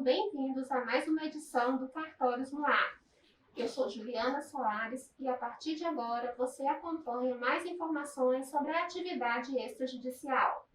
sejam bem-vindos a mais uma edição do Cartórios no Ar. Eu sou Juliana Soares e a partir de agora você acompanha mais informações sobre a atividade extrajudicial.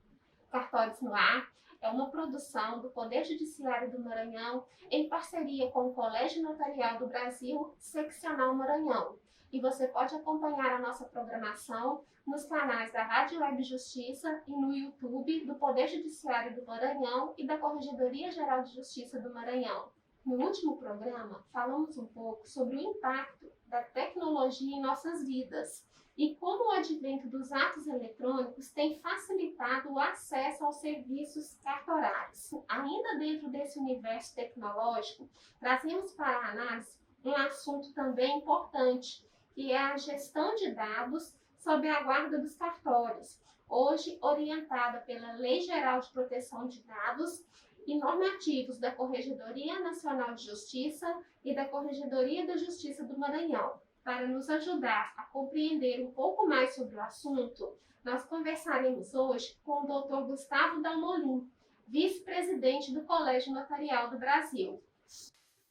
Cartórios no Ar é uma produção do Poder Judiciário do Maranhão em parceria com o Colégio Notarial do Brasil, Seccional Maranhão. E você pode acompanhar a nossa programação nos canais da Rádio Web Justiça e no YouTube do Poder Judiciário do Maranhão e da Corregedoria Geral de Justiça do Maranhão. No último programa, falamos um pouco sobre o impacto da tecnologia em nossas vidas e como o advento dos atos eletrônicos tem facilitado o acesso aos serviços cartorários. Ainda dentro desse universo tecnológico, trazemos para a análise um assunto também importante, que é a gestão de dados sob a guarda dos cartórios, hoje orientada pela Lei Geral de Proteção de Dados e normativos da Corregedoria Nacional de Justiça e da Corregedoria da Justiça do Maranhão. Para nos ajudar a compreender um pouco mais sobre o assunto, nós conversaremos hoje com o Dr. Gustavo Dalmolin, vice-presidente do Colégio Notarial do Brasil.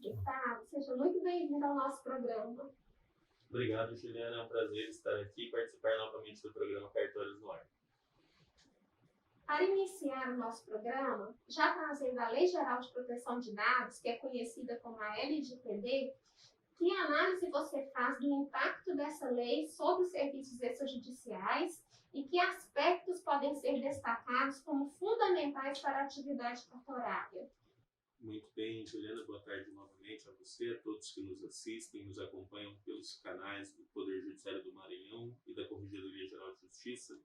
Gustavo, seja muito bem-vindo ao nosso programa. Obrigado, Juliana. É um prazer estar aqui e participar novamente do programa Cartórios no Ar. Para iniciar o nosso programa, já trazendo a Lei Geral de Proteção de Dados, que é conhecida como a LGPD, que análise você faz do impacto dessa lei sobre os serviços extrajudiciais e que aspectos podem ser destacados como fundamentais para a atividade cartorária? Muito bem, Juliana, boa tarde novamente a você, a todos que nos assistem, nos acompanham pelos canais do Poder Judiciário do Maranhão e da Corregedoria Geral de Justiça.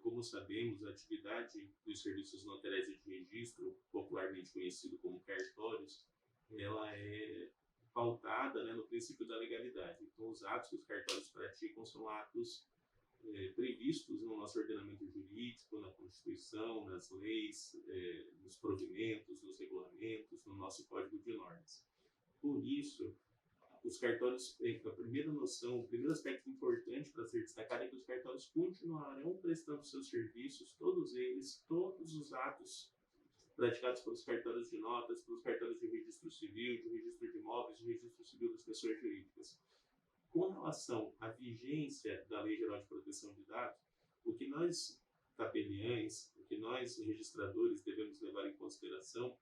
Como sabemos, a atividade dos serviços notariais de registro, popularmente conhecido como cartórios, ela é pautada, no princípio da legalidade. Então, os atos que os cartórios praticam são atos previstos no nosso ordenamento jurídico, na Constituição, nas leis, nos provimentos, nos regulamentos, no nosso Código de Normas. Por isso, os cartórios, a primeira noção, o primeiro aspecto importante para ser destacado é que os cartórios continuarão prestando seus serviços, todos eles, todos os atos praticados pelos cartórios de notas, pelos cartórios de registro civil, de registro de imóveis, de registro civil das pessoas jurídicas. Com relação à vigência da Lei Geral de Proteção de Dados, o que nós, tabeliães, o que nós, registradores, devemos levar em consideração,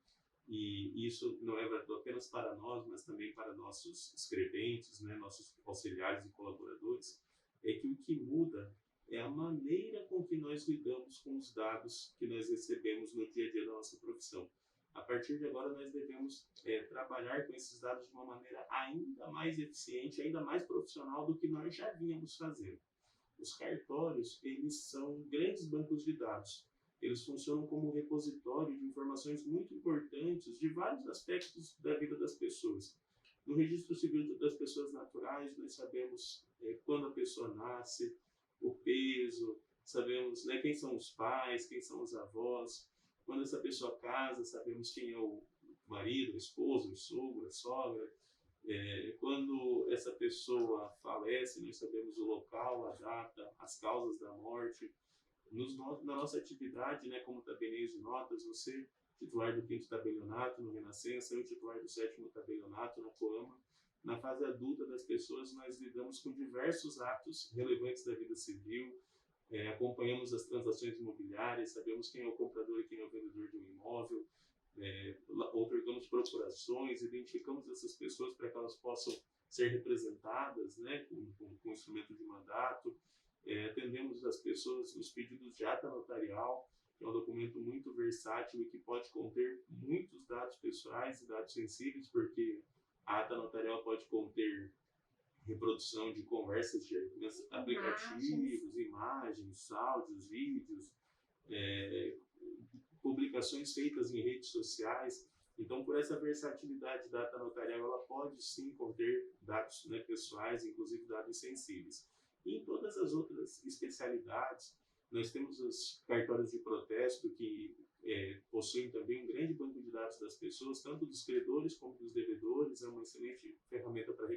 e isso não é válido apenas para nós, mas também para nossos escreventes, nossos auxiliares e colaboradores, é que o que muda é a maneira com que nós lidamos com os dados que nós recebemos no dia a dia da nossa profissão. A partir de agora, nós devemos trabalhar com esses dados de uma maneira ainda mais eficiente, ainda mais profissional do que nós já vínhamos fazendo. Os cartórios, eles são grandes bancos de dados. Eles funcionam como um repositório de informações muito importantes de vários aspectos da vida das pessoas. No registro civil das pessoas naturais, nós sabemos quando a pessoa nasce, o peso, sabemos quem são os pais, quem são os avós. Quando essa pessoa casa, sabemos quem é o marido, o esposo, o sogro, a sogra. Quando essa pessoa falece, nós sabemos o local, a data, as causas da morte. Na nossa atividade, como tabeliães de notas, você, titular do 5º tabelionato no Renascença, eu, titular do 7º tabelionato na Coama, na fase adulta das pessoas, nós lidamos com diversos atos relevantes da vida civil, acompanhamos as transações imobiliárias, sabemos quem é o comprador e quem é o vendedor de um imóvel, otorgamos procurações, identificamos essas pessoas para que elas possam ser representadas com instrumento de mandato, atendemos as pessoas nos pedidos de ata notarial, que é um documento muito versátil e que pode conter muitos dados pessoais e dados sensíveis, porque a ata notarial pode conter reprodução de conversas de aplicativos, imagens, áudios, vídeos, publicações feitas em redes sociais. Então, por essa versatilidade da ata notarial, ela pode sim conter dados pessoais, inclusive dados sensíveis. E em todas as outras especialidades, nós temos os cartórios de protesto que possuem também um grande banco de dados das pessoas, tanto dos credores como dos devedores. É uma excelente ferramenta para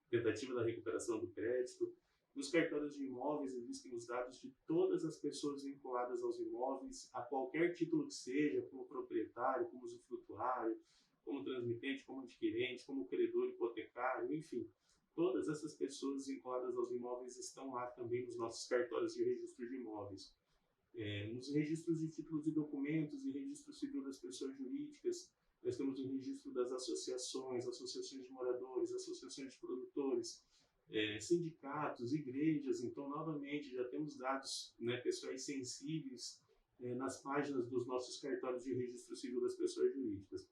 tentativa da recuperação do crédito. Nos cartórios de imóveis existem os dados de todas as pessoas vinculadas aos imóveis, a qualquer título que seja, como proprietário, como usufrutuário, como transmitente, como adquirente, como credor hipotecário, enfim. Todas essas pessoas vinculadas aos imóveis estão lá também nos nossos cartórios de registro de imóveis. Nos registros de títulos e documentos e registro civil das pessoas jurídicas, nós temos o registro das associações, associações de moradores, associações de produtores, sindicatos, igrejas. Então, novamente, já temos dados, né, pessoais sensíveis nas páginas dos nossos cartórios de registro civil das pessoas jurídicas.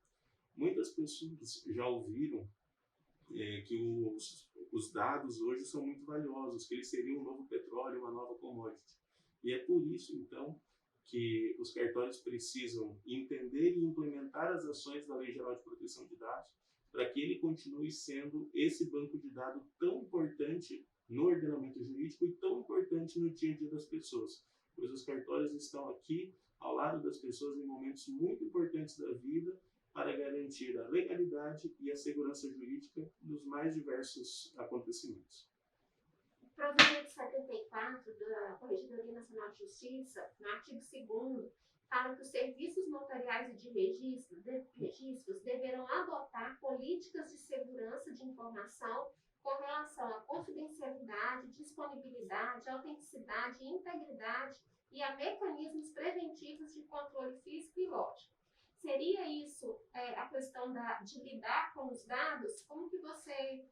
Muitas pessoas já ouviram que os dados hoje são muito valiosos, que eles seriam um novo petróleo, uma nova commodity. E é por isso, então, que os cartórios precisam entender e implementar as ações da Lei Geral de Proteção de Dados para que ele continue sendo esse banco de dados tão importante no ordenamento jurídico e tão importante no dia a dia das pessoas, pois os cartórios estão aqui ao lado das pessoas em momentos muito importantes da vida para garantir a legalidade e a segurança jurídica nos mais diversos acontecimentos. O provimento 74 da Corregedoria Nacional de Justiça, no artigo 2º, fala que os serviços notariais e de registros deverão adotar políticas de segurança de informação com relação à confidencialidade, disponibilidade, autenticidade, integridade e a mecanismos preventivos de controle físico e lógico. Seria isso a questão de lidar com os dados? Como que você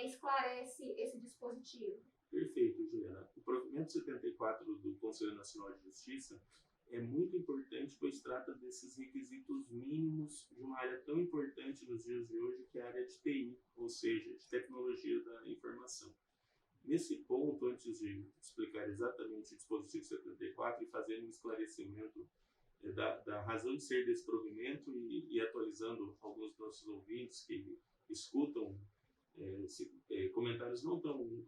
esclarece esse dispositivo? Perfeito, Juliana. O provimento 74 do Conselho Nacional de Justiça é muito importante, pois trata desses requisitos mínimos de uma área tão importante nos dias de hoje, que é a área de TI, ou seja, de tecnologia da informação. Nesse ponto, antes de explicar exatamente o dispositivo 74 e fazer um esclarecimento da razão de ser desse provimento e atualizando alguns dos nossos ouvintes que escutam comentários não tão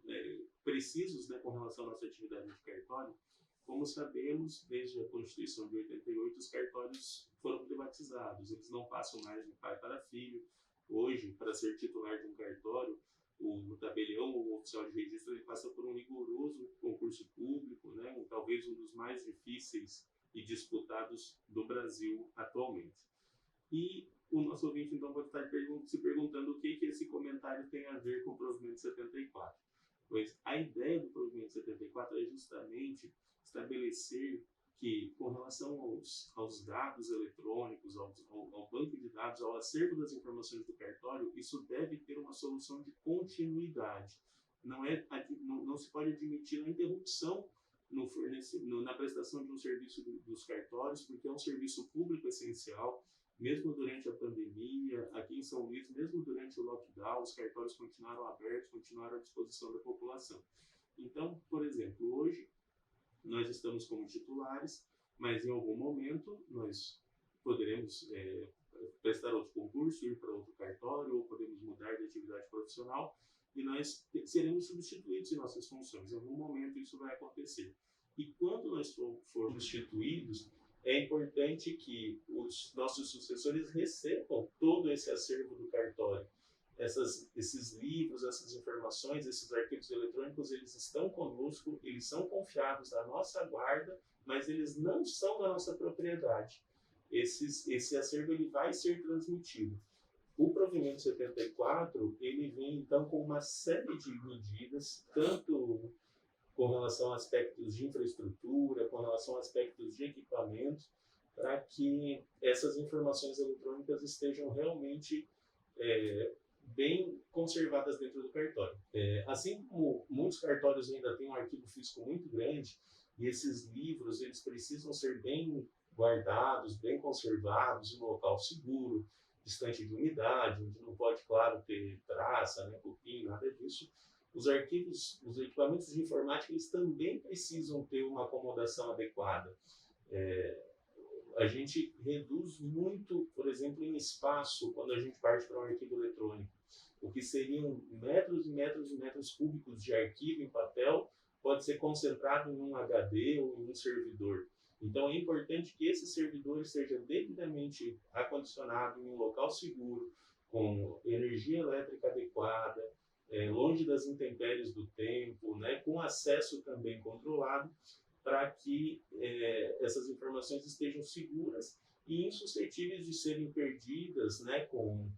precisos, né, com relação à nossa atividade de cartório. Como sabemos, desde a Constituição de 88, os cartórios foram privatizados, eles não passam mais de pai para filho. Hoje, para ser titular de um cartório, o tabelião ou o oficial de registro ele passa por um rigoroso concurso público, né, talvez um dos mais difíceis e disputados do Brasil atualmente. E o nosso ouvinte, então, pode estar se perguntando o que esse comentário tem a ver com o provimento 74. Pois a ideia do provimento 74 é justamente estabelecer que, com relação aos dados eletrônicos, ao banco de dados, ao acervo das informações do cartório, isso deve ter uma solução de continuidade. Não se pode admitir a interrupção na prestação de um serviço dos cartórios, porque é um serviço público essencial. Mesmo durante a pandemia, aqui em São Luís, mesmo durante o lockdown, os cartórios continuaram abertos, continuaram à disposição da população. Então, por exemplo, hoje nós estamos como titulares, mas em algum momento nós poderemos prestar outro concurso, ir para outro cartório, ou podemos mudar de atividade profissional e nós seremos substituídos em nossas funções. Em algum momento isso vai acontecer. E quando nós formos substituídos, é importante que os nossos sucessores recebam todo esse acervo do cartório. Esses livros, essas informações, esses arquivos eletrônicos, eles estão conosco, eles são confiados à nossa guarda, mas eles não são da nossa propriedade. Esse acervo ele vai ser transmitido. O provimento 74, ele vem então com uma série de medidas, tanto com relação a aspectos de infraestrutura, com relação a aspectos de equipamentos, para que essas informações eletrônicas estejam realmente bem conservadas dentro do cartório. Assim como muitos cartórios ainda têm um arquivo físico muito grande, e esses livros eles precisam ser bem guardados, bem conservados, em um local seguro, distante de umidade, onde não pode, claro, ter traça, né, cupim, nada disso. Os arquivos, os equipamentos de informática, eles também precisam ter uma acomodação adequada. A gente reduz muito, por exemplo, em espaço, quando a gente parte para um arquivo eletrônico. O que seriam metros e metros e metros cúbicos de arquivo em papel pode ser concentrado em um HD ou em um servidor. Então, é importante que esse servidor esteja devidamente acondicionado em um local seguro, com energia elétrica adequada, longe das intempéries do tempo, né, com acesso também controlado, para que essas informações estejam seguras e insuscetíveis de serem perdidas, né, com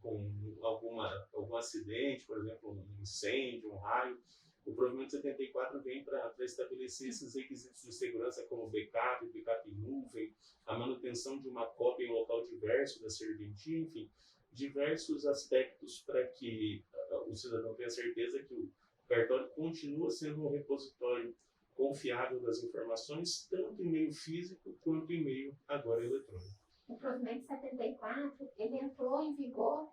algum acidente, por exemplo, um incêndio, um raio. O provimento 74 vem para estabelecer esses requisitos de segurança como backup em nuvem, a manutenção de uma cópia em local diverso da serventia, enfim, diversos aspectos para que o cidadão tenha certeza que o cartório continua sendo um repositório confiável das informações, tanto em meio físico quanto em meio agora eletrônico. O provimento 74, ele entrou em vigor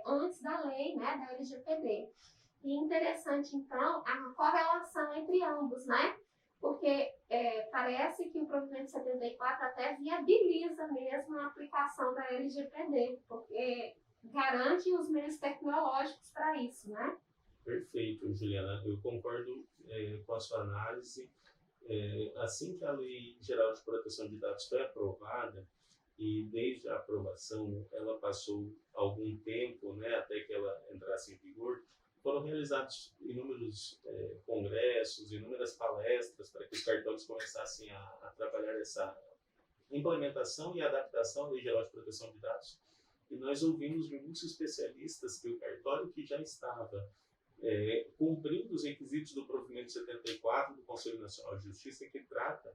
antes da lei, né, da LGPD. E interessante, então, a correlação entre ambos, né? Porque parece que o provimento 74 até viabiliza mesmo a aplicação da LGPD, porque garante os meios tecnológicos para isso, né? Perfeito, Juliana. Eu concordo com a sua análise. Assim que a Lei Geral de Proteção de Dados foi aprovada, e desde a aprovação ela passou algum tempo, né, até que ela entrasse em vigor, foram realizados inúmeros congressos, inúmeras palestras para que os cartórios começassem a trabalhar essa implementação e adaptação à Lei Geral de Proteção de Dados. E nós ouvimos de muitos especialistas que o cartório que já estava cumprindo os requisitos do provimento 74 do Conselho Nacional de Justiça, que trata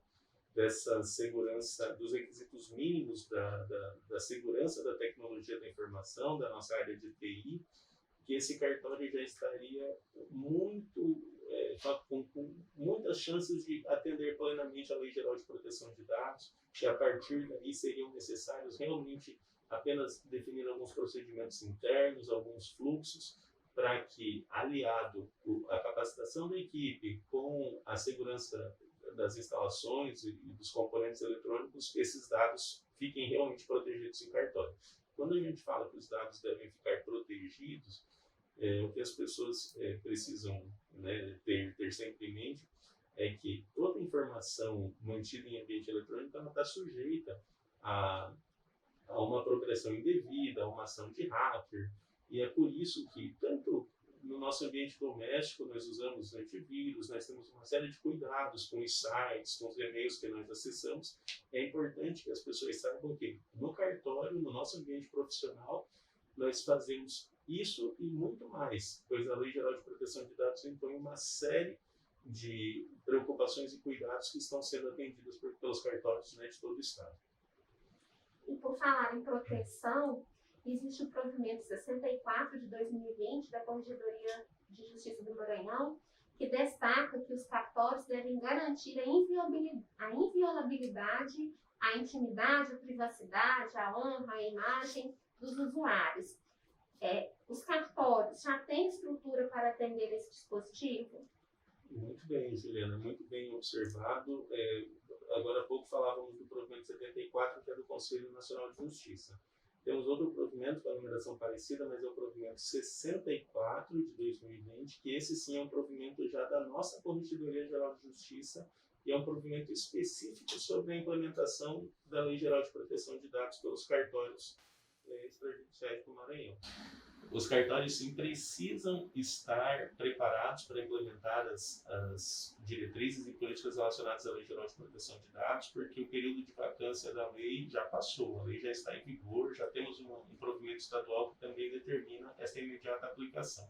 dessa segurança, dos requisitos mínimos da segurança da tecnologia da informação, da nossa área de TI, que esse cartório já estaria com muitas chances de atender plenamente a Lei Geral de Proteção de Dados, e a partir daí seriam necessários realmente apenas definir alguns procedimentos internos, alguns fluxos, para que, aliado a capacitação da equipe com a segurança das instalações e dos componentes eletrônicos, esses dados fiquem realmente protegidos em cartório. Quando a gente fala que os dados devem ficar protegidos, o que as pessoas precisam, né, ter sempre em mente é que toda informação mantida em ambiente eletrônico está sujeita a uma progressão indevida, a uma ação de hacker, e é por isso que, tanto no nosso ambiente doméstico, nós usamos antivírus, nós temos uma série de cuidados com os sites, com os e-mails que nós acessamos. É importante que as pessoas saibam que no cartório, no nosso ambiente profissional, nós fazemos isso e muito mais, pois a Lei Geral de Proteção de Dados impõe uma série de preocupações e cuidados que estão sendo atendidos pelos cartórios, né, de todo o Estado. E por falar em proteção, existe o provimento 64 de 2020 da Corregedoria de Justiça do Maranhão, que destaca que os cartórios devem garantir a inviolabilidade, a intimidade, a privacidade, a honra, a imagem dos usuários. Os cartórios já têm estrutura para atender esse dispositivo? Muito bem, Juliana, muito bem observado. Agora há pouco falávamos do provimento 74, que é do Conselho Nacional de Justiça. Temos outro provimento com a numeração parecida, mas é o provimento 64 de 2020, que esse sim é um provimento já da nossa Corregedoria Geral de Justiça, e é um provimento específico sobre a implementação da Lei Geral de Proteção de Dados pelos cartórios extrajudiciais do Maranhão. Os cartórios sim precisam estar preparados para implementar as diretrizes e políticas relacionadas à Lei Geral de Proteção de Dados, porque o período de vacância da lei já passou, a lei já está em vigor, já temos um provimento estadual que também determina essa imediata aplicação.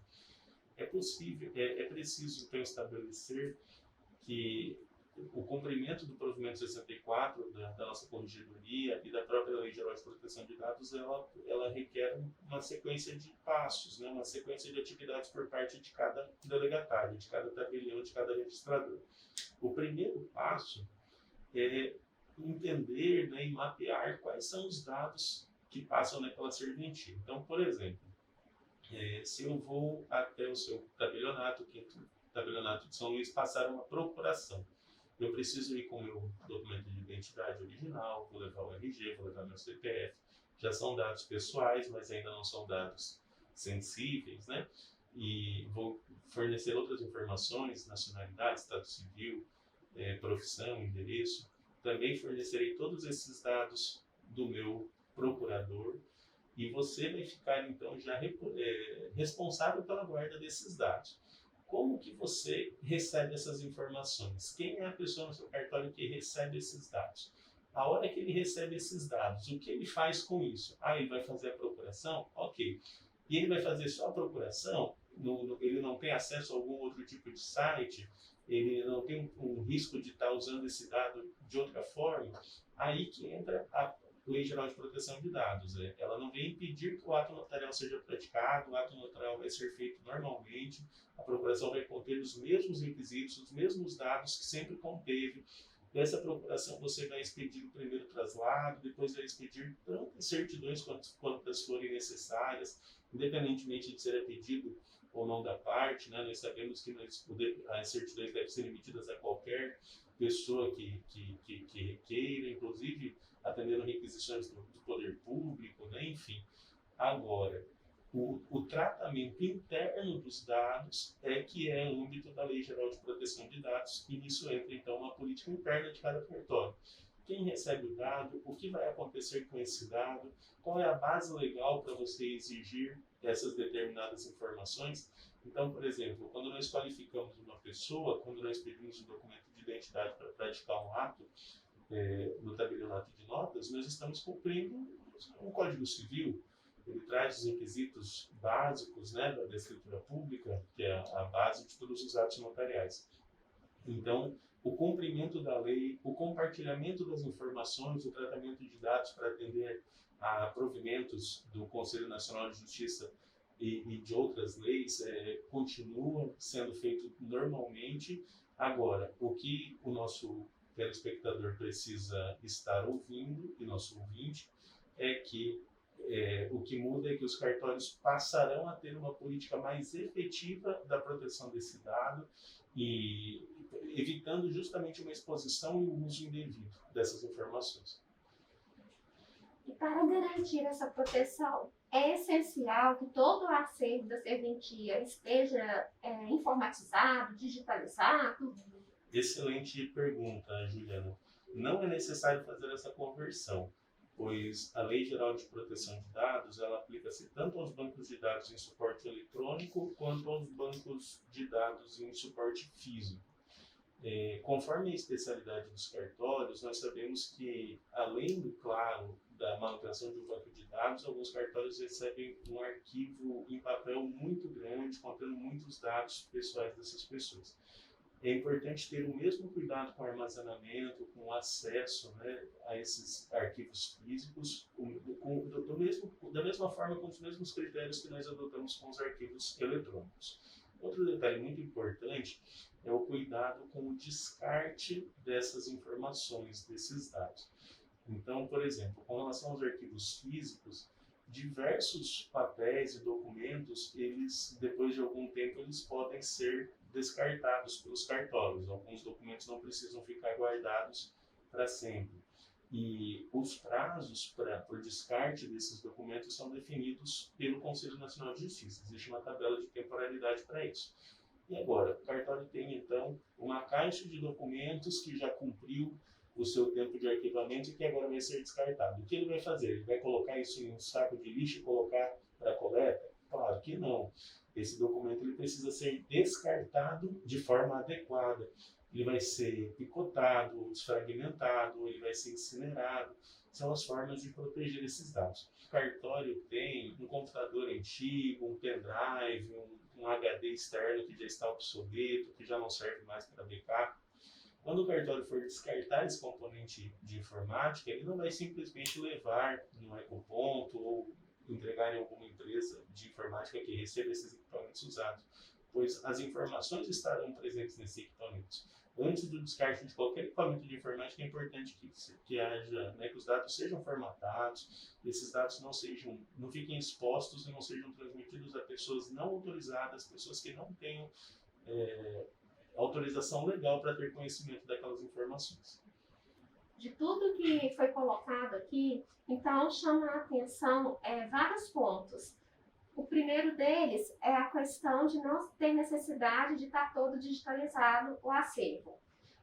É preciso então estabelecer que o cumprimento do provimento 64 da nossa Corregedoria e da própria Lei Geral de Proteção de Dados, ela requer uma sequência de passos, né, uma sequência de atividades por parte de cada delegatário, de cada tabelião, de cada registrador. O primeiro passo é entender, né, e mapear quais são os dados que passam naquela serventia. Então, por exemplo, se eu vou até o seu tabelionato, quinto tabelionato de São Luís, passar uma procuração, eu preciso ir com o meu documento de identidade original, vou levar o RG, vou levar meu CPF. Já são dados pessoais, mas ainda não são dados sensíveis, né? E vou fornecer outras informações, nacionalidade, estado civil, profissão, endereço. Também fornecerei todos esses dados do meu procurador. e você vai ficar, então, já responsável pela guarda desses dados. Como que você recebe essas informações? Quem é a pessoa no seu cartório que recebe esses dados? A hora que ele recebe esses dados, o que ele faz com isso? Ele vai fazer a procuração? Ok. E ele vai fazer só a procuração? Ele não tem acesso a algum outro tipo de site? Ele não tem um risco de estar usando esse dado de outra forma? Aí que entra a Lei Geral de Proteção de Dados. Ela não vem impedir que o ato notarial seja praticado, o ato notarial vai ser feito normalmente, a procuração vai conter os mesmos requisitos, os mesmos dados que sempre conteve. Dessa procuração você vai expedir o primeiro traslado, depois vai expedir tantas certidões quantas forem necessárias, independentemente de ser pedido ou não da parte, né? Nós sabemos que as certidões devem ser emitidas a qualquer pessoa que requeira, inclusive atendendo requisições do poder público, né? Enfim. Agora, o tratamento interno dos dados é que é âmbito da Lei Geral de Proteção de Dados, e nisso entra, então, uma política interna de cada cartório. Quem recebe o dado, o que vai acontecer com esse dado, qual é a base legal para você exigir essas determinadas informações. Então, por exemplo, quando nós qualificamos uma pessoa, quando nós pedimos um documento de identidade para praticar um ato, no tabelionato de notas, nós estamos cumprindo um Código Civil. Ele traz os requisitos básicos, né, da escritura pública, que é a base de todos os atos notariais. Então, o cumprimento da lei, o compartilhamento das informações, o tratamento de dados para atender a provimentos do Conselho Nacional de Justiça e de outras leis continua sendo feito normalmente. Agora, o que o nosso telespectador precisa estar ouvindo, e nosso ouvinte, é que o que muda é que os cartórios passarão a ter uma política mais efetiva da proteção desse dado e evitando justamente uma exposição e um uso indevido dessas informações. E para garantir essa proteção, é essencial que todo o acervo da serventia esteja informatizado, digitalizado? Excelente pergunta, Juliana. Não é necessário fazer essa conversão, pois a Lei Geral de Proteção de Dados ela aplica-se tanto aos bancos de dados em suporte eletrônico quanto aos bancos de dados em suporte físico. Conforme a especialidade dos cartórios, nós sabemos que, além, claro, da manutenção de um banco de dados, alguns cartórios recebem um arquivo em papel muito grande, contendo muitos dados pessoais dessas pessoas. É importante ter o mesmo cuidado com o armazenamento, com o acesso, né, a esses arquivos físicos, da mesma forma, com os mesmos critérios que nós adotamos com os arquivos eletrônicos. Outro detalhe muito importante é o cuidado com o descarte dessas informações, desses dados. Então, por exemplo, com relação aos arquivos físicos, diversos papéis e documentos, eles, depois de algum tempo, eles podem ser descartados pelos cartórios. Alguns documentos não precisam ficar guardados para sempre. E os prazos para o descarte desses documentos são definidos pelo Conselho Nacional de Justiça. Existe uma tabela de temporalidade para isso. E agora, o cartório tem, então, uma caixa de documentos que já cumpriu o seu tempo de arquivamento e que agora vai ser descartado. O que ele vai fazer? Ele vai colocar isso em um saco de lixo e colocar para coleta? Claro que não. Esse documento ele precisa ser descartado de forma adequada. Ele vai ser picotado, desfragmentado, ele vai ser incinerado. São as formas de proteger esses dados. O cartório tem um computador antigo, um pendrive, um HD externo que já está obsoleto, que já não serve mais para backup. Quando o cartório for descartar esse componente de informática, ele não vai simplesmente levar no ecoponto ou entregar em alguma empresa de informática que receba esses equipamentos usados, pois as informações estarão presentes nesses equipamentos. Antes do descarte de qualquer equipamento de informática, é importante que haja, né, que os dados sejam formatados, esses dados não fiquem expostos e não sejam transmitidos a pessoas não autorizadas, pessoas que não tenham autorização legal para ter conhecimento daquelas informações. De tudo que foi colocado aqui, então chama a atenção vários pontos. O primeiro deles é a questão de não ter necessidade de estar todo digitalizado o acervo.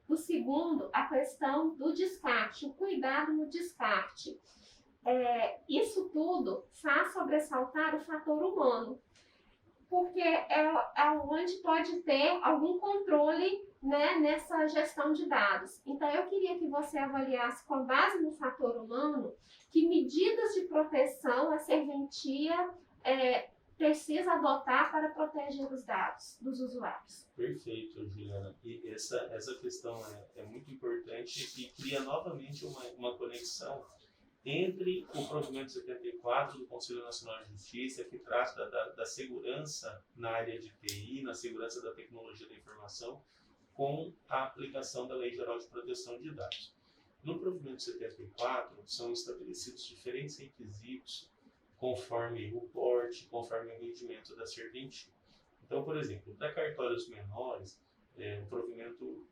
O segundo, a questão do descarte, o cuidado no descarte. isso tudo faz sobressaltar o fator humano, porque é onde pode ter algum controle, né, nessa gestão de dados. Então, eu queria que você avaliasse, com base no fator humano, que medidas de proteção a serventia precisa adotar para proteger os dados dos usuários. Perfeito, Juliana. E essa questão é muito importante e cria novamente uma conexão entre o provimento 74 do Conselho Nacional de Justiça, que trata da segurança na área de TI, na segurança da tecnologia da informação, com a aplicação da Lei Geral de Proteção de Dados. No provimento 74, são estabelecidos diferentes requisitos conforme o porte, conforme o rendimento da serventia. Então, por exemplo, para cartórios menores, o provimento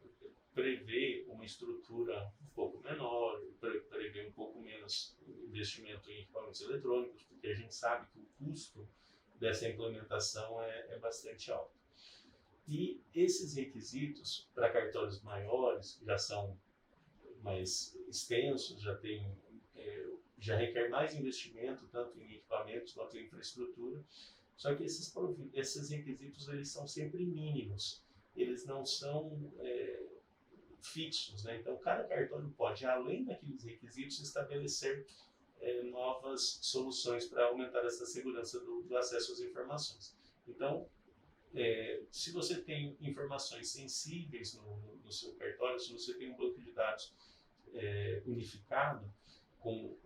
prevê uma estrutura um pouco menor, prevê um pouco menos investimento em equipamentos eletrônicos, porque a gente sabe que o custo dessa implementação é bastante alto. E esses requisitos para cartórios maiores já são mais extensos, já requer mais investimento, tanto em equipamentos quanto em infraestrutura. Só que esses requisitos eles são sempre mínimos, eles não são fixos, né? Então, cada cartório pode, além daqueles requisitos, estabelecer novas soluções para aumentar essa segurança do acesso às informações. Então, se você tem informações sensíveis no seu cartório, se você tem um banco de dados unificado com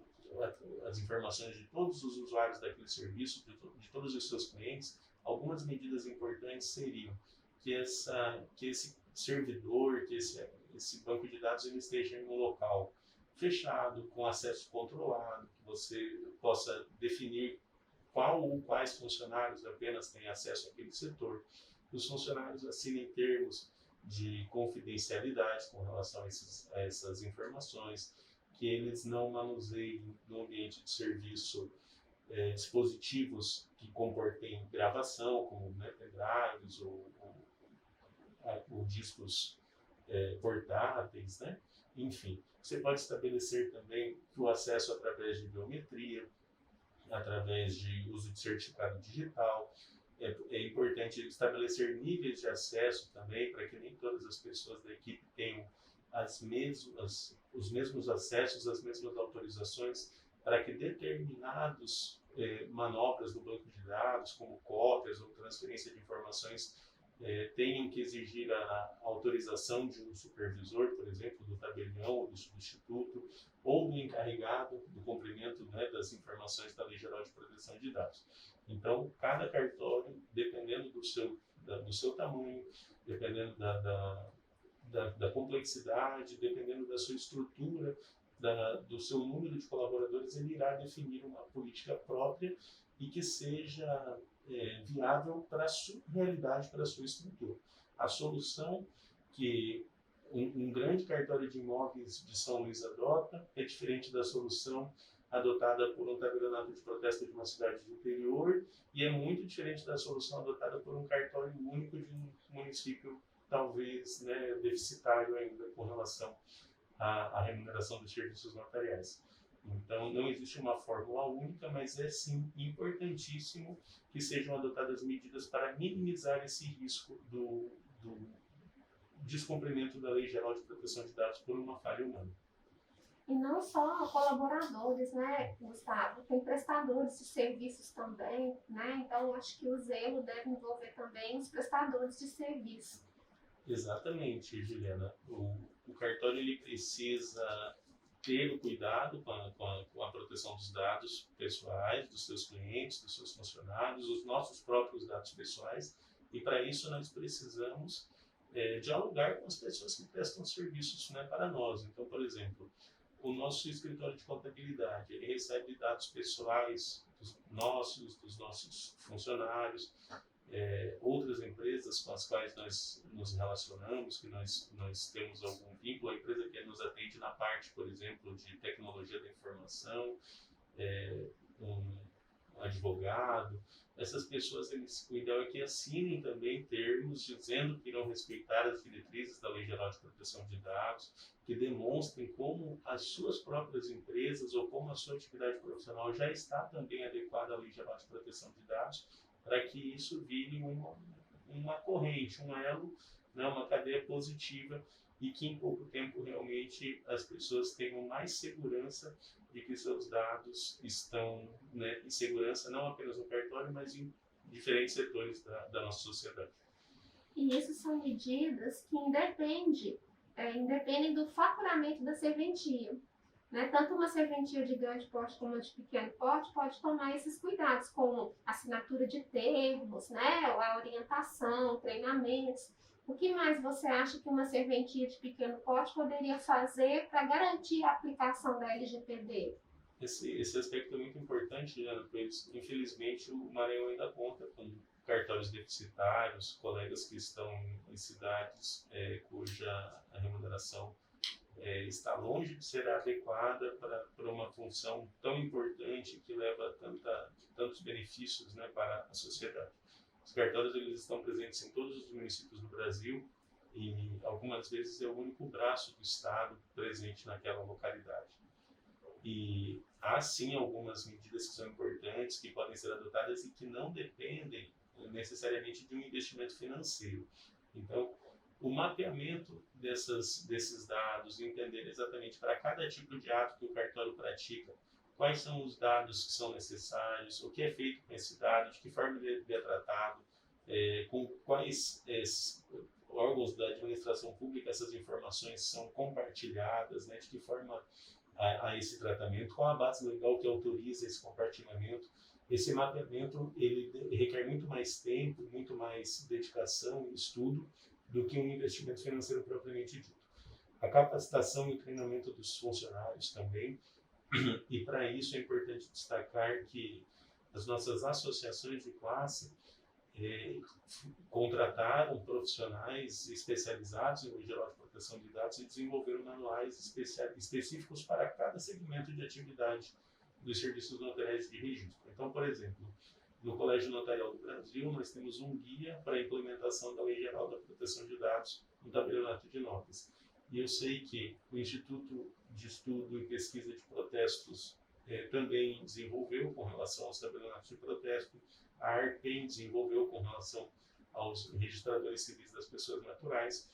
as informações de todos os usuários daquele serviço, de todos os seus clientes, algumas medidas importantes seriam que esse servidor, que esse banco de dados ele esteja em um local fechado, com acesso controlado, que você possa definir qual ou quais funcionários apenas têm acesso àquele setor. Os funcionários assinem termos de confidencialidade com relação a essas informações, que eles não manuseiem no ambiente de serviço dispositivos que comportem gravação, como pendrives ou discos portáteis, né? Enfim, você pode estabelecer também que o acesso através de biometria, através de uso de certificado digital. É importante estabelecer níveis de acesso também, para que nem todas as pessoas da equipe tenham os mesmos acessos, as mesmas autorizações, para que determinados manobras do banco de dados, como cópias ou transferência de informações, tenham que exigir a autorização de um supervisor, por exemplo, do tabelião ou do substituto, ou do encarregado do cumprimento das informações da Lei Geral de Proteção de Dados. Então, cada cartório, dependendo do seu tamanho, dependendo da complexidade, dependendo da sua estrutura, do seu número de colaboradores, ele irá definir uma política própria e que seja viável para a sua realidade, para a sua estrutura. A solução que um grande cartório de imóveis de São Luís adota é diferente da solução adotada por um tabelionato de protesto de uma cidade do interior e é muito diferente da solução adotada por um cartório único de um município talvez deficitário ainda com relação à remuneração dos serviços notariais. Então, não existe uma fórmula única, mas é sim importantíssimo que sejam adotadas medidas para minimizar esse risco do descumprimento da Lei Geral de Proteção de Dados por uma falha humana. E não só colaboradores, né, Gustavo? Tem prestadores de serviços também, né? Então, acho que o zelo deve envolver também os prestadores de serviço. Exatamente, Juliana. O cartório ele precisa ter o cuidado com a proteção dos dados pessoais, dos seus clientes, dos seus funcionários, os nossos próprios dados pessoais, e para isso nós precisamos dialogar com as pessoas que prestam serviços para nós. Então, por exemplo, o nosso escritório de contabilidade, ele recebe dados pessoais dos nossos funcionários, outras empresas com as quais nós nos relacionamos, que nós temos algum vínculo, a empresa que nos atende na parte, por exemplo, de tecnologia da informação, advogado, essas pessoas, o ideal é que assinem também termos dizendo que irão respeitar as diretrizes da Lei Geral de Proteção de Dados, que demonstrem como as suas próprias empresas ou como a sua atividade profissional já está também adequada à Lei Geral de Proteção de Dados, para que isso vire uma corrente, um elo, né, uma cadeia positiva, e que em pouco tempo realmente as pessoas tenham mais segurança de que seus dados estão, né, em segurança não apenas no cartório, mas em diferentes setores da nossa sociedade. E isso são medidas que independem do faturamento da serventia. Né? Tanto uma serventia de grande porte como uma de pequeno porte pode tomar esses cuidados, como assinatura de termos, né? A orientação, treinamentos. O que mais você acha que uma serventia de pequeno porte poderia fazer para garantir a aplicação da LGPD? Esse aspecto é muito importante, Juliana, pois infelizmente o Maranhão ainda conta com cartórios deficitários, colegas que estão em cidades cuja a remuneração está longe de ser adequada para uma função tão importante que leva tantos benefícios, né, para a sociedade. Os cartórios eles estão presentes em todos os municípios do Brasil e algumas vezes é o único braço do Estado presente naquela localidade. E há sim algumas medidas que são importantes, que podem ser adotadas e que não dependem necessariamente de um investimento financeiro. Então, o mapeamento desses dados, entender exatamente para cada tipo de ato que o cartório pratica, quais são os dados que são necessários, o que é feito com esse dado, de que forma ele é tratado, com quais órgãos da administração pública essas informações são compartilhadas, né, de que forma a esse tratamento, qual a base legal que autoriza esse compartilhamento. Esse mapeamento ele requer muito mais tempo, muito mais dedicação e estudo do que um investimento financeiro propriamente dito. A capacitação e o treinamento dos funcionários também, e para isso é importante destacar que as nossas associações de classe contrataram profissionais especializados em Lei Geral de Proteção de Dados e desenvolveram manuais específicos para cada segmento de atividade dos serviços notariais de registro. Então, por exemplo, no Colégio Notarial do Brasil, nós temos um guia para a implementação da Lei Geral da Proteção de Dados no tabelionato de notas. E eu sei que o Instituto de Estudo e Pesquisa de Protestos também desenvolveu com relação aos tabelionatos de protesto, a ARPEN desenvolveu com relação aos registradores civis das pessoas naturais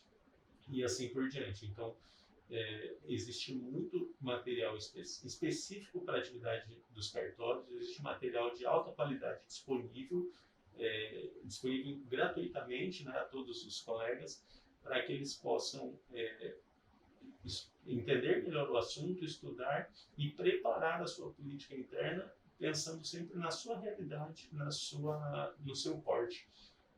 e assim por diante. Então, existe muito material específico para a atividade dos cartórios, existe material de alta qualidade disponível gratuitamente, né, a todos os colegas, para que eles possam entender melhor o assunto, estudar e preparar a sua política interna, pensando sempre na sua realidade, no seu porte.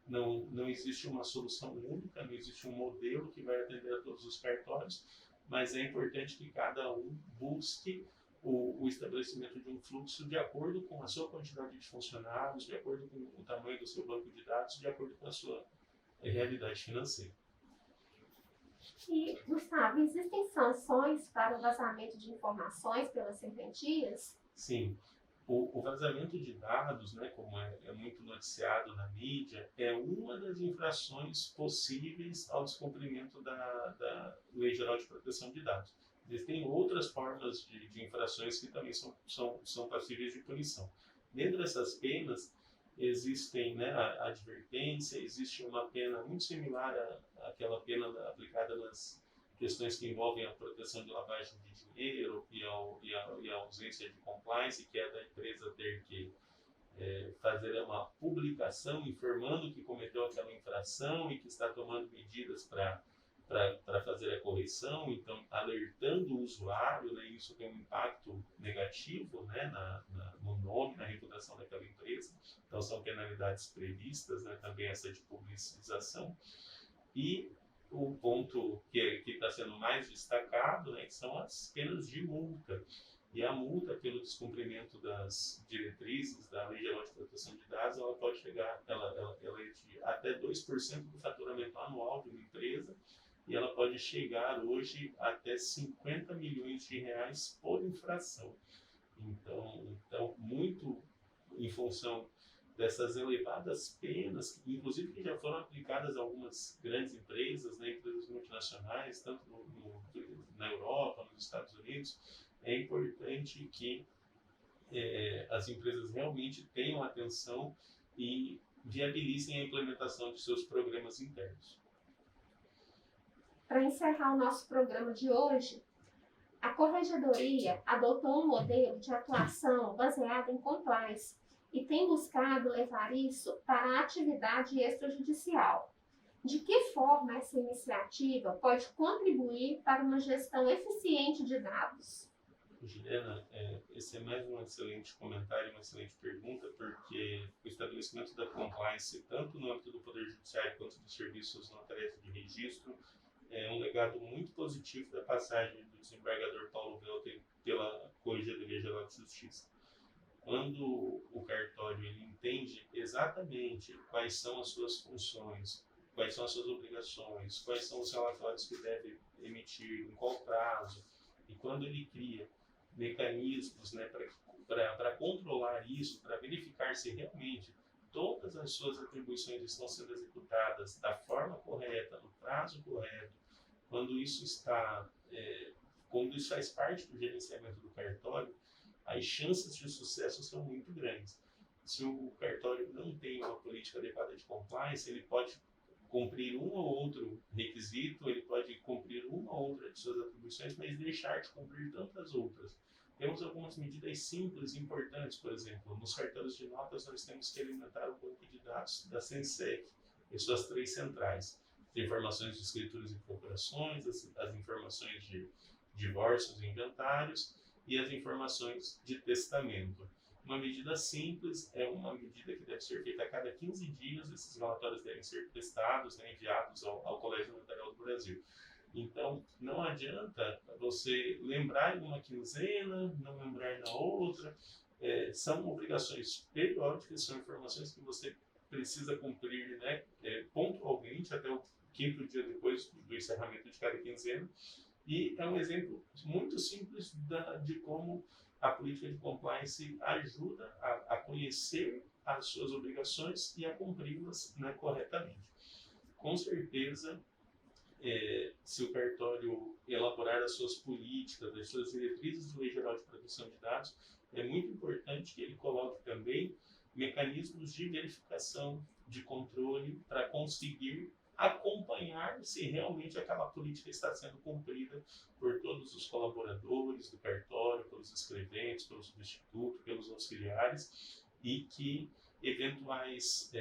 Não existe uma solução única, não existe um modelo que vai atender a todos os cartórios, mas é importante que cada um busque o estabelecimento de um fluxo de acordo com a sua quantidade de funcionários, de acordo com o tamanho do seu banco de dados, de acordo com a sua realidade financeira. E, Gustavo, existem sanções para o vazamento de informações pelas serventias? Sim. O vazamento de dados, né, como é muito noticiado na mídia, é uma das infrações possíveis ao descumprimento da Lei Geral de Proteção de Dados. Existem outras formas de infrações que também são passíveis de punição. Dentro dessas penas, existem, né, a advertência, existe uma pena muito similar àquela pena aplicada nas questões que envolvem a proteção de lavagem de dinheiro e a ausência de compliance, que é da empresa ter que fazer uma publicação informando que cometeu aquela infração e que está tomando medidas para fazer a correção, então alertando o usuário, né, isso tem um impacto negativo, né, no nome, na reputação daquela empresa, então são penalidades previstas, né, também essa de publicização. E o ponto que está sendo mais destacado, né, que são as penas de multa. E a multa pelo descumprimento das diretrizes da Lei Geral de Proteção de Dados, ela pode chegar, ela é de até 2% do faturamento anual de uma empresa, e ela pode chegar hoje até 50 milhões de reais por infração. Então muito em função dessas elevadas penas, que, inclusive que já foram aplicadas a algumas grandes empresas, né, empresas multinacionais, tanto na Europa, nos Estados Unidos, é importante que as empresas realmente tenham atenção e viabilizem a implementação de seus programas internos. Para encerrar o nosso programa de hoje, a Corregedoria adotou um modelo de atuação baseado em compliance e tem buscado levar isso para a atividade extrajudicial. De que forma essa iniciativa pode contribuir para uma gestão eficiente de dados? Juliana, esse é mais um excelente comentário, uma excelente pergunta, porque o estabelecimento da compliance, tanto no âmbito do Poder Judiciário quanto dos serviços na tarefa de registro, é um legado muito positivo da passagem do desembargador Paulo Welter pela Corregedoria Geral de Justiça. Quando o cartório ele entende exatamente quais são as suas funções, quais são as suas obrigações, quais são os relatórios que deve emitir, em qual prazo, e quando ele cria mecanismos, né, para controlar isso, para verificar se realmente todas as suas atribuições estão sendo executadas da forma correta, no prazo correto, quando isso faz parte do gerenciamento do cartório, as chances de sucesso são muito grandes. Se o cartório não tem uma política adequada de compliance, ele pode cumprir um ou outro requisito, ele pode cumprir uma ou outra de suas atribuições, mas deixar de cumprir tantas outras. Temos algumas medidas simples e importantes, por exemplo, nos cartórios de notas nós temos que alimentar o banco de dados da SENSEC e suas 3 centrais. As informações de escrituras e procurações, as informações de divórcios e inventários e as informações de testamento. Uma medida simples é uma medida que deve ser feita a cada 15 dias, esses relatórios devem ser testados, né, enviados ao Colégio Notarial do Brasil. Então, não adianta você lembrar em uma quinzena, não lembrar na outra. São obrigações periódicas, são informações que você precisa cumprir, né, pontualmente até o 5º dia depois do encerramento de cada quinzena. E é um exemplo muito simples de como a política de compliance ajuda a conhecer as suas obrigações e a cumpri-las, né, corretamente. Com certeza, se o cartório elaborar as suas políticas, as suas diretrizes de Lei Geral de Proteção de Dados, é muito importante que ele coloque também mecanismos de verificação, de controle, para conseguir acompanhar se realmente aquela política está sendo cumprida por todos os colaboradores do cartório, pelos escreventes, pelo substituto, pelos auxiliares, e que eventuais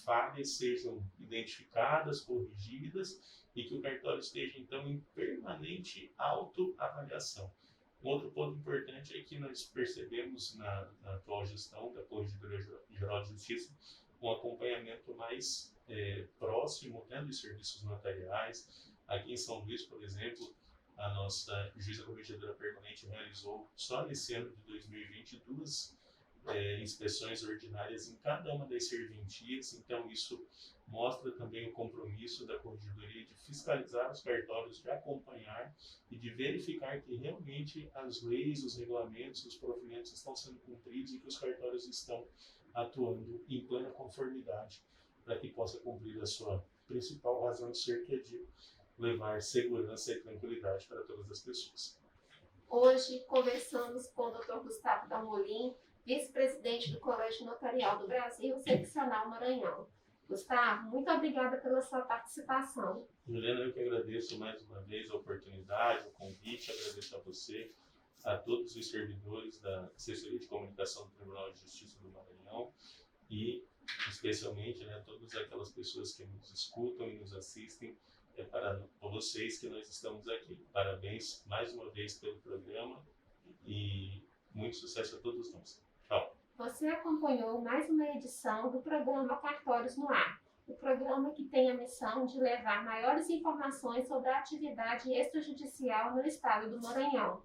falhas sejam identificadas, corrigidas, e que o cartório esteja, então, em permanente autoavaliação. Um outro ponto importante é que nós percebemos na atual gestão da Corregedoria Geral de Justiça um acompanhamento mais próximo, né, dos serviços notariais. Aqui em São Luís, por exemplo, a nossa juíza corregedora permanente realizou, só nesse ano de 2020, 2 inspeções ordinárias em cada uma das serventias. Então, isso mostra também o compromisso da Corregedoria de fiscalizar os cartórios, de acompanhar e de verificar que realmente as leis, os regulamentos, os provimentos estão sendo cumpridos e que os cartórios estão atuando em plena conformidade para que possa cumprir a sua principal razão de ser, que é de levar segurança e tranquilidade para todas as pessoas. Hoje conversamos com o Dr. Gustavo Dalmolin, vice-presidente do Colégio Notarial do Brasil, seccional Maranhão. Gustavo, muito obrigada pela sua participação. Juliana, eu que agradeço mais uma vez a oportunidade, o convite, agradeço a você, a todos os servidores da Assessoria de Comunicação do Tribunal de Justiça do Maranhão e, especialmente, né, todas aquelas pessoas que nos escutam e nos assistem. É para vocês que nós estamos aqui. Parabéns mais uma vez pelo programa e muito sucesso a todos nós. Tchau. Você acompanhou mais uma edição do programa Cartórios no Ar, o programa que tem a missão de levar maiores informações sobre a atividade extrajudicial no estado do Maranhão.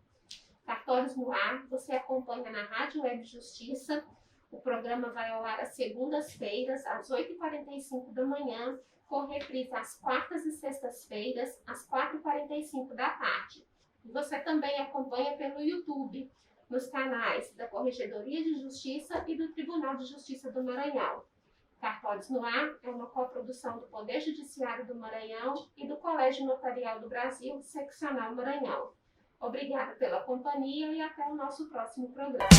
Cartórios no Ar, você acompanha na Rádio Web Justiça. O programa vai ao ar às segundas-feiras, às 8h45 da manhã, com reprise às quartas e sextas-feiras, às 4h45 da tarde. E você também acompanha pelo YouTube. nos canais da Corregedoria de Justiça e do Tribunal de Justiça do Maranhão. Cartórios no Ar é uma coprodução do Poder Judiciário do Maranhão e do Colégio Notarial do Brasil, Seccional Maranhão. Obrigada pela companhia e até o nosso próximo programa.